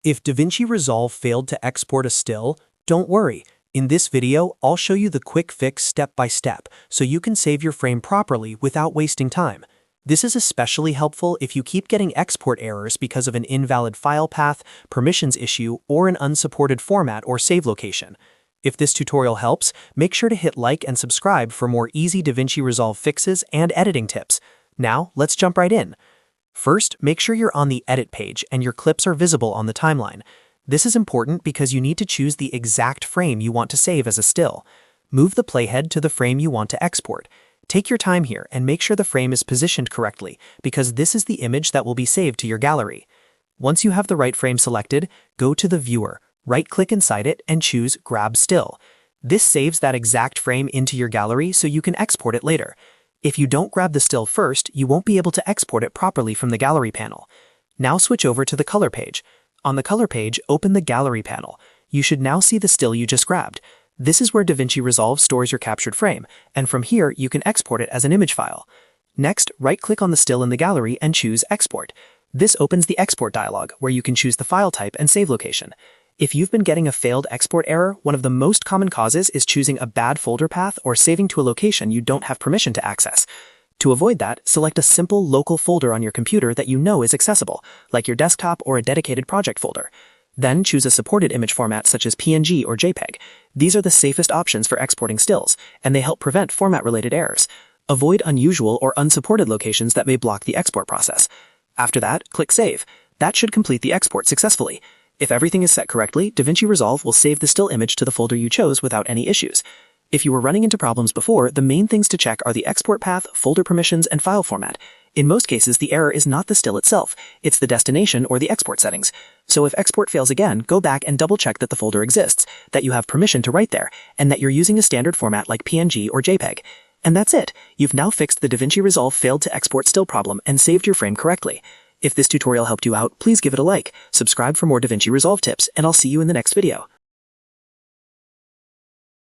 If DaVinci Resolve failed to export a still, don't worry. In this video, I'll show you the quick fix step by step so you can save your frame properly without wasting time. This is especially helpful if you keep getting export errors because of an invalid file path, permissions issue, or an unsupported format or save location. If this tutorial helps, make sure to hit like and subscribe for more easy DaVinci Resolve fixes and editing tips. Now, let's jump right in. First, make sure you're on the edit page and your clips are visible on the timeline. This is important because you need to choose the exact frame you want to save as a still. Move the playhead to the frame you want to export. Take your time here and make sure the frame is positioned correctly because this is the image that will be saved to your gallery. Once you have the right frame selected, go to the viewer, right-click inside it and choose Grab Still. This saves that exact frame into your gallery so you can export it later. If you don't grab the still first, you won't be able to export it properly from the gallery panel. Now switch over to the color page. On the color page, open the gallery panel. You should now see the still you just grabbed. This is where DaVinci Resolve stores your captured frame, and from here you can export it as an image file. Next, right-click on the still in the gallery and choose Export. This opens the export dialog, where you can choose the file type and save location. If you've been getting a failed export error, one of the most common causes is choosing a bad folder path or saving to a location you don't have permission to access. To avoid that, select a simple local folder on your computer that you know is accessible, like your desktop or a dedicated project folder. Then choose a supported image format such as PNG or JPEG. These are the safest options for exporting stills, and they help prevent format-related errors. Avoid unusual or unsupported locations that may block the export process. After that, click Save. That should complete the export successfully. If everything is set correctly, DaVinci Resolve will save the still image to the folder you chose without any issues. If you were running into problems before, the main things to check are the export path, folder permissions, and file format. In most cases, the error is not the still itself, it's the destination or the export settings. So if export fails again, go back and double-check that the folder exists, that you have permission to write there, and that you're using a standard format like PNG or JPEG. And that's it. You've now fixed the DaVinci Resolve failed to export still problem and saved your frame correctly. If this tutorial helped you out, please give it a like, subscribe for more DaVinci Resolve tips, and I'll see you in the next video.